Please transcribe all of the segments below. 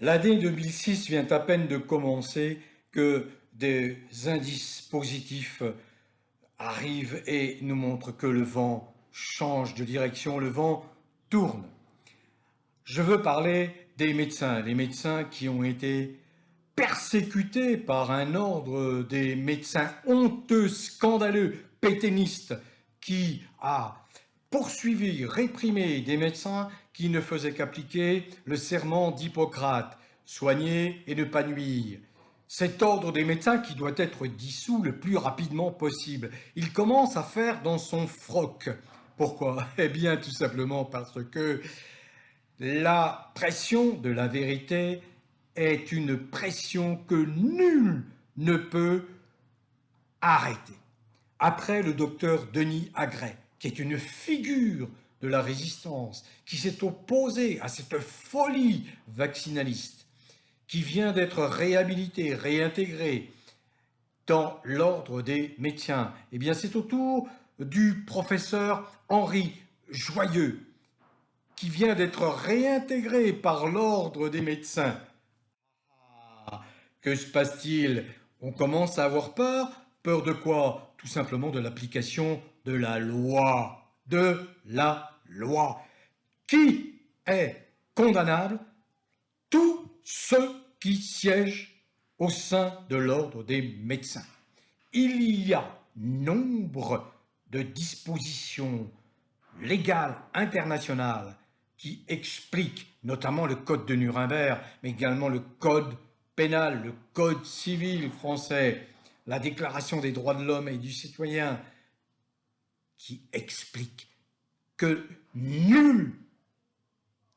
L'année 2006 vient à peine de commencer que des indices positifs arrivent et nous montrent que le vent change de direction, le vent tourne. Je veux parler des médecins, les médecins qui ont été persécutés par un ordre des médecins honteux, scandaleux, pétainistes, qui a poursuivi, réprimé des médecins qui ne faisaient qu'appliquer le serment d'Hippocrate, soigner et ne pas nuire. Cet ordre des médecins qui doit être dissous le plus rapidement possible. Il commence à faire dans son froc. Pourquoi? Eh bien, tout simplement parce que la pression de la vérité est une pression que nul ne peut arrêter. Après le docteur Denis Agrais, qui est une figure de la résistance, qui s'est opposé à cette folie vaccinaliste, qui vient d'être réhabilité, réintégré dans l'ordre des médecins, eh bien c'est au tour du professeur Henri Joyeux, qui vient d'être réintégré par l'ordre des médecins. Que se passe-t-il? On commence à avoir peur. Peur de quoi? Tout simplement de l'application de la loi. De la loi. Qui est condamnable? Tous ceux qui siègent au sein de l'ordre des médecins. Il y a nombre de dispositions légales internationales qui expliquent, notamment le code de Nuremberg, mais également le code pénal, le code civil français, la déclaration des droits de l'homme et du citoyen, qui expliquent que nul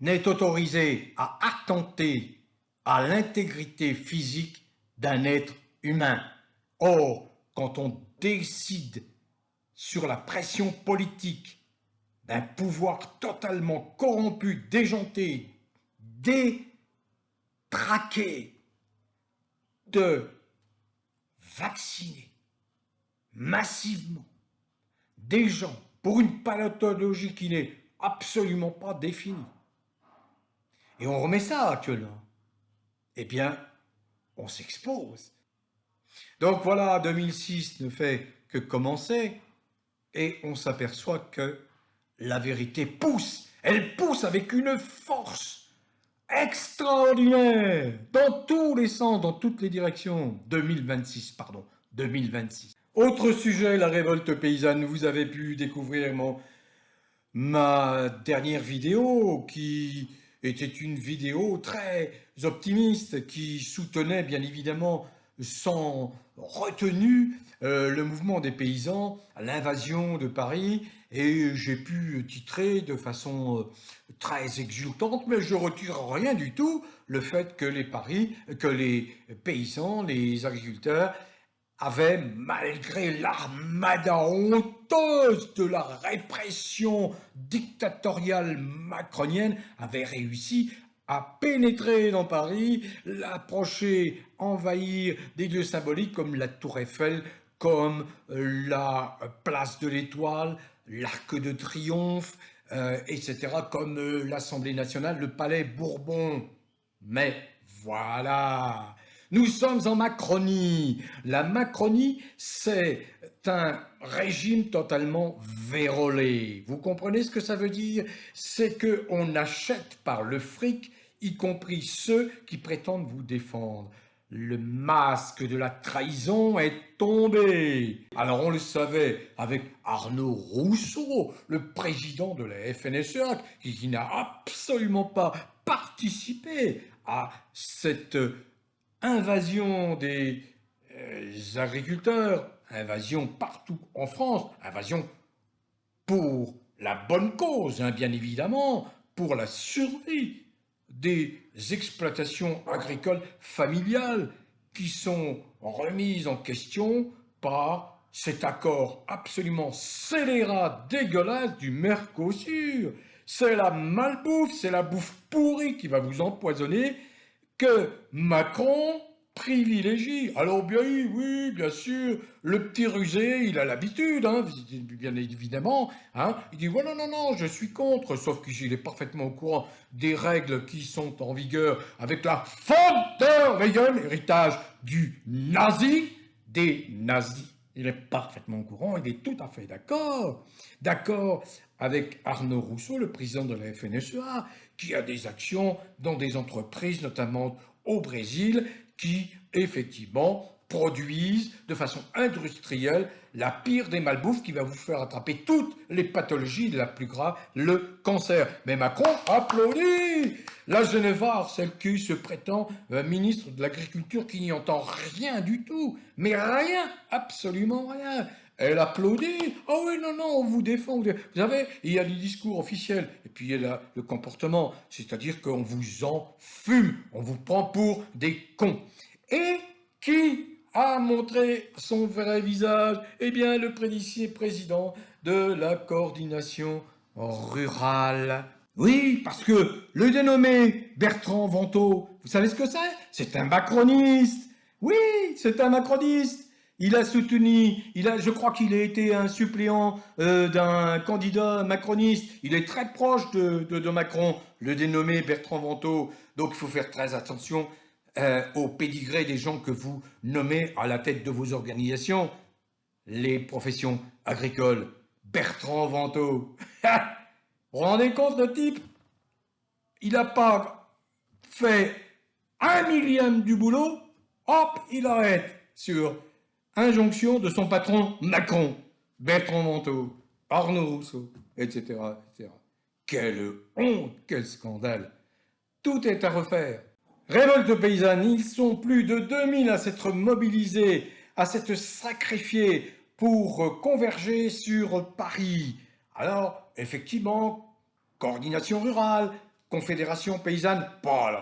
n'est autorisé à attenter à l'intégrité physique d'un être humain. Or, quand on décide sur la pression politique d'un pouvoir totalement corrompu, déjanté, détraqué, de vacciner massivement des gens pour une pathologie qui n'est absolument pas définie, et on remet ça actuellement, eh bien, on s'expose. Donc voilà, 2006 ne fait que commencer, et on s'aperçoit que la vérité pousse, elle pousse avec une force extraordinaire, dans tous les sens, dans toutes les directions. 2026. Autre sujet, la révolte paysanne. Vous avez pu découvrir ma dernière vidéo qui était une vidéo très optimiste qui soutenait bien évidemment sans retenue le mouvement des paysans, l'invasion de Paris, et j'ai pu titrer de façon très exultante, mais je retire rien du tout, le fait que les paysans, les agriculteurs avaient, malgré l'armada honteuse de la répression dictatoriale macronienne, avaient réussi à pénétrer dans Paris, l'approcher, envahir des lieux symboliques comme la Tour Eiffel, comme la place de l'Étoile, l'Arc de Triomphe, etc., comme l'Assemblée nationale, le Palais Bourbon. Mais voilà, nous sommes en Macronie. La Macronie, c'est un régime totalement vérolé. Vous comprenez ce que ça veut dire? C'est qu'on achète par le fric, y compris ceux qui prétendent vous défendre. Le masque de la trahison est tombé. Alors on le savait avec Arnaud Rousseau, le président de la FNSEA, qui n'a absolument pas participé à cette invasion des agriculteurs, invasion partout en France, invasion pour la bonne cause, hein, bien évidemment, pour la survie des exploitations agricoles familiales qui sont remises en question par cet accord absolument scélérat, dégueulasse du Mercosur. C'est la malbouffe, c'est la bouffe pourrie qui va vous empoisonner que Macron privilégie. Alors bien oui, oui, bien sûr, le petit rusé, il a l'habitude, hein, bien évidemment. Hein, il dit, ouais, non, non, non, je suis contre, sauf qu'il est parfaitement au courant des règles qui sont en vigueur avec la von der Leyen, héritage du nazi, des nazis. Il est parfaitement au courant, il est tout à fait d'accord. D'accord avec Arnaud Rousseau, le président de la FNSEA, qui a des actions dans des entreprises, notamment au Brésil, qui effectivement produisent de façon industrielle la pire des malbouffes qui va vous faire attraper toutes les pathologies, la plus grave, le cancer. Mais Macron applaudit la Genevard, celle qui se prétend ministre de l'Agriculture, qui n'y entend rien du tout, mais rien, absolument rien. Elle applaudit. Ah oui, non, non, on vous défend. Vous savez, il y a les discours officiels et puis il y a le comportement. C'est-à-dire qu'on vous enfume, on vous prend pour des cons. Et qui a montré son vrai visage? Eh bien, le président de la coordination rurale. Oui, parce que le dénommé Bertrand Vantaux, vous savez ce que c'est? C'est un macroniste. Oui, c'est un macroniste. Il a soutenu, je crois qu'il a été un suppléant d'un candidat macroniste. Il est très proche de Macron, le dénommé Bertrand Vantaux. Donc il faut faire très attention au pédigré des gens que vous nommez à la tête de vos organisations. Les professions agricoles. Bertrand Vantaux. Vous vous rendez compte, le type? Il n'a pas fait un millième du boulot. Hop, il arrête sur injonction de son patron Macron, Bertrand Vantaux, Arnaud Rousseau, etc., etc. Quelle honte, quel scandale. Tout est à refaire. Révolte paysanne, ils sont plus de 2000 à s'être mobilisés, à s'être sacrifiés pour converger sur Paris. Alors, effectivement, coordination rurale, confédération paysanne, pas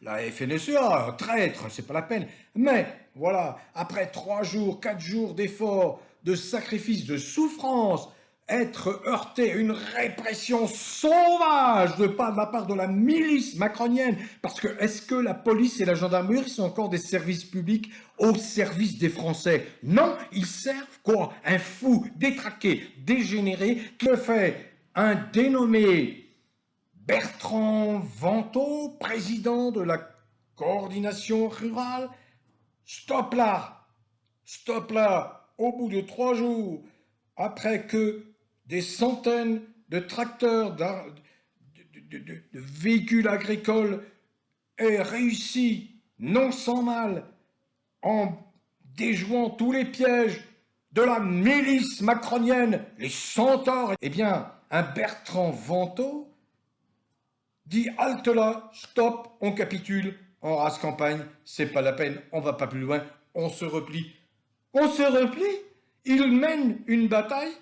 la FNSEA, traître, c'est pas la peine. Mais voilà, après 3 jours, 4 jours d'efforts, de sacrifices, de souffrances, être heurté à une répression sauvage de la part de la milice macronienne. Parce que est-ce que la police et la gendarmerie sont encore des services publics au service des Français? Non, ils servent quoi? Un fou, détraqué, dégénéré, qui le fait un dénommé Bertrand Vantaux, président de la coordination rurale. Stop là! Stop là! Au bout de 3 jours, après que des centaines de tracteurs, de véhicules agricoles aient réussi, non sans mal, en déjouant tous les pièges de la milice macronienne, les centaures, eh bien, un Bertrand Vantaux dit halte là, stop, on capitule, on rase campagne, c'est pas la peine, on va pas plus loin, on se replie. On se replie? Ils mènent une bataille,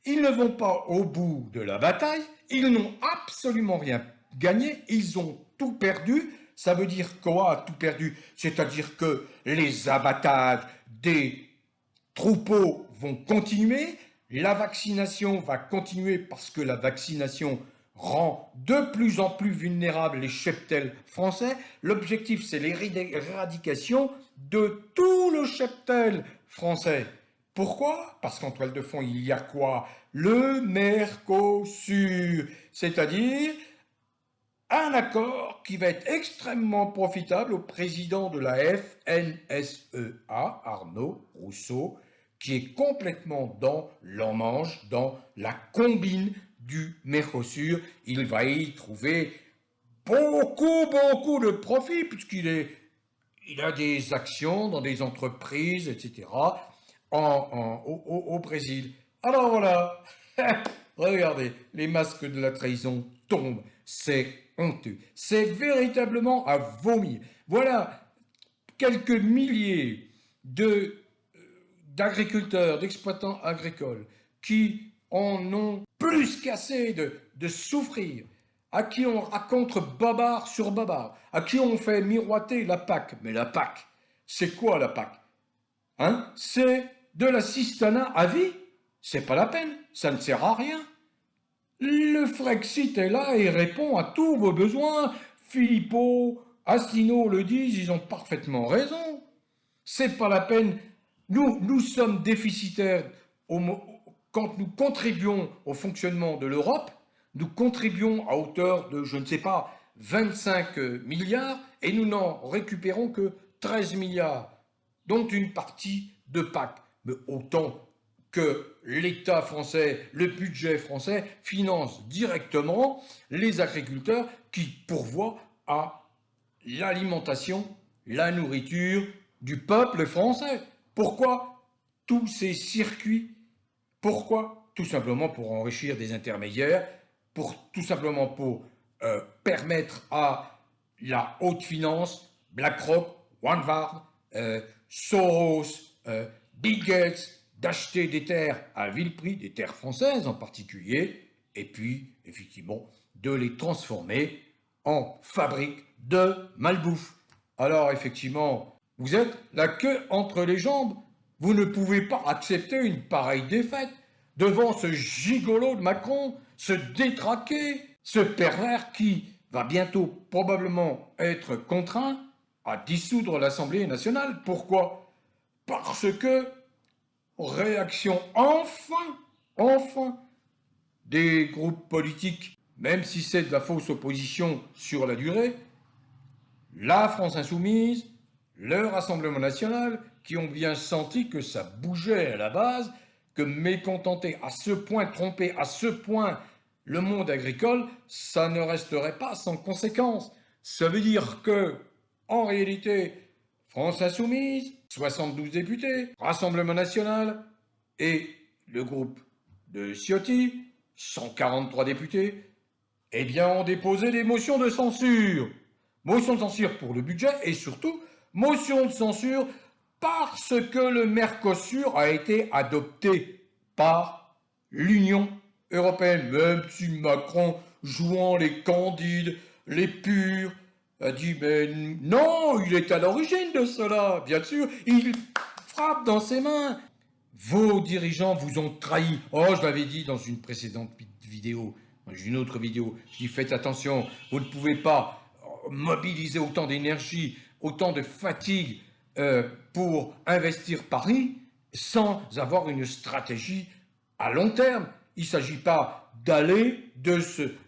ils ne vont pas au bout de la bataille, ils n'ont absolument rien gagné, ils ont tout perdu. Ça veut dire quoi, tout perdu? C'est-à-dire que les abattages des troupeaux vont continuer, la vaccination va continuer parce que la vaccination rend de plus en plus vulnérables les cheptels français. L'objectif, c'est l'éradication de tout le cheptel français. Pourquoi? Parce qu'en toile de fond, il y a quoi? Le Mercosur, c'est-à-dire un accord qui va être extrêmement profitable au président de la FNSEA, Arnaud Rousseau, qui est complètement dans l'en-manche, dans la combine du Mercosur. Il va y trouver beaucoup de profit, il a des actions dans des entreprises, etc., au Brésil. Alors voilà, regardez, les masques de la trahison tombent. C'est honteux. C'est véritablement à vomir. Voilà quelques milliers d'agriculteurs, d'exploitants agricoles qui en ont plus qu'assez de souffrir, à qui on raconte bobard sur bobard, à qui on fait miroiter la PAC. Mais la PAC, c'est quoi la PAC? Hein? C'est de l'assistanat à vie. C'est pas la peine, ça ne sert à rien. Le Frexit est là et répond à tous vos besoins. Philippot Asselineau le disent, ils ont parfaitement raison. C'est pas la peine. Nous sommes déficitaires quand nous contribuons au fonctionnement de l'Europe. Nous contribuons à hauteur de, je ne sais pas, 25 milliards et nous n'en récupérons que 13 milliards, dont une partie de PAC. Mais autant que l'État français, le budget français finance directement les agriculteurs qui pourvoient à l'alimentation, la nourriture du peuple français. Pourquoi tous ces circuits? Pourquoi? Tout simplement pour enrichir des intermédiaires, tout simplement pour permettre à la haute finance, BlackRock, Vanguard, Soros, Bill Gates, d'acheter des terres à vil prix, des terres françaises en particulier, et puis, effectivement, de les transformer en fabrique de malbouffe. Alors, effectivement, vous êtes la queue entre les jambes. Vous ne pouvez pas accepter une pareille défaite devant ce gigolo de Macron, ce détraqué, ce pervers qui va bientôt probablement être contraint à dissoudre l'Assemblée nationale. Pourquoi? Parce que, réaction enfin, des groupes politiques, même si c'est de la fausse opposition sur la durée, la France Insoumise, le Rassemblement National, qui ont bien senti que ça bougeait à la base, que mécontenter à ce point, tromper à ce point le monde agricole, ça ne resterait pas sans conséquence. Ça veut dire que, en réalité, France Insoumise, 72 députés, Rassemblement National et le groupe de Ciotti, 143 députés, eh bien, ont déposé des motions de censure. Motion de censure pour le budget et surtout, motion de censure parce que le Mercosur a été adopté par l'Union européenne. Même si Macron, jouant les candides, les purs, a dit « mais non, il est à l'origine de cela, bien sûr, il frappe dans ses mains ». Vos dirigeants vous ont trahi. Oh, je l'avais dit dans une précédente vidéo, dans une autre vidéo, je dis faites attention, vous ne pouvez pas mobiliser autant d'énergie, autant de fatigue pour investir Paris sans avoir une stratégie à long terme. Il ne s'agit pas d'aller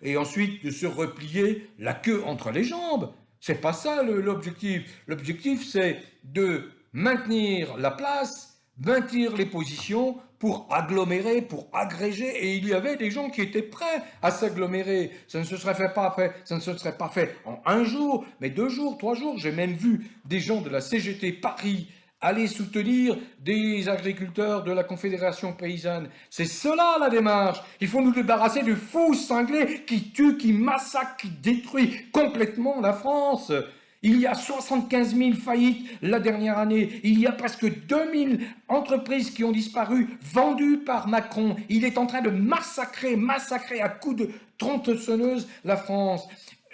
et ensuite de se replier la queue entre les jambes. C'est pas ça l'objectif. L'objectif, c'est de maintenir la place, maintenir les positions pour agglomérer, pour agréger, et il y avait des gens qui étaient prêts à s'agglomérer. Ça ne se serait pas fait en un jour, mais 2 jours, 3 jours. J'ai même vu des gens de la CGT Paris aller soutenir des agriculteurs de la Confédération paysanne. C'est cela la démarche. Il faut nous débarrasser du fou cinglé qui tue, qui massacre, qui détruit complètement la France. Il y a 75 000 faillites la dernière année. Il y a presque 2000 entreprises qui ont disparu, vendues par Macron. Il est en train de massacrer à coups de tronçonneuse la France.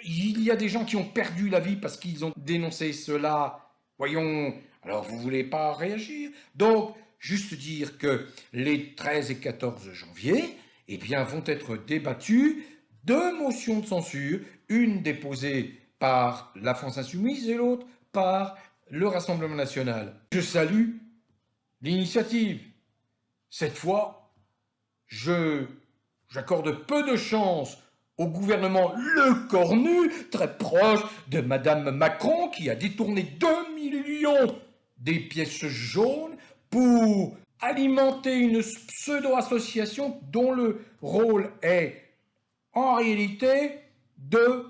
Il y a des gens qui ont perdu la vie parce qu'ils ont dénoncé cela. Voyons, alors vous ne voulez pas réagir? Donc, juste dire que les 13 et 14 janvier, eh bien, vont être débattues 2 motions de censure, une déposée par la France Insoumise et l'autre par le Rassemblement National. Je salue l'initiative. Cette fois, j'accorde peu de chance au gouvernement Le Cornu, très proche de Madame Macron, qui a détourné 2 millions des pièces jaunes pour alimenter une pseudo-association dont le rôle est, en réalité, de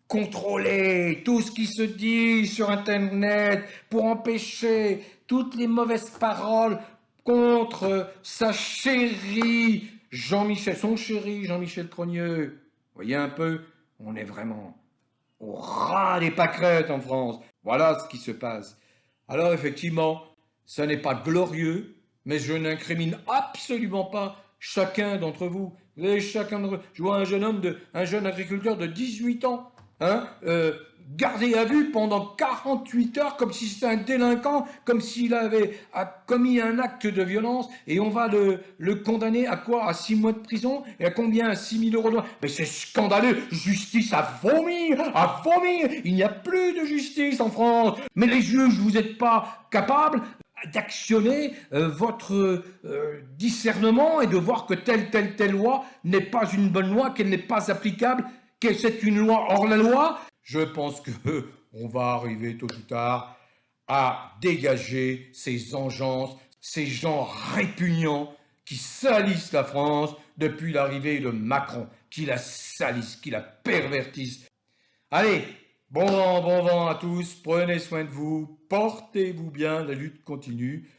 contrôler tout ce qui se dit sur Internet pour empêcher toutes les mauvaises paroles contre sa chérie son chéri Jean-Michel Trogneux. Vous voyez un peu, on est vraiment au ras des pâquerettes en France. Voilà ce qui se passe. Alors effectivement, ça n'est pas glorieux, mais je n'incrimine absolument pas chacun d'entre vous. Je vois un jeune agriculteur de 18 ans hein, gardé à vue pendant 48 heures comme si c'était un délinquant, comme s'il avait commis un acte de violence, et on va le condamner à quoi? À 6 mois de prison? Et à combien? À 6 000 € de... Mais c'est scandaleux! Justice à vomir! À vomir! Il n'y a plus de justice en France! Mais les juges, vous n'êtes pas capables d'actionner votre discernement et de voir que telle loi n'est pas une bonne loi, qu'elle n'est pas applicable, que c'est une loi hors la loi. Je pense que on va arriver tôt ou tard à dégager ces engences, ces gens répugnants qui salissent la France depuis l'arrivée de Macron, qui la salissent, qui la pervertissent. Allez, bon vent à tous, prenez soin de vous, portez-vous bien, la lutte continue.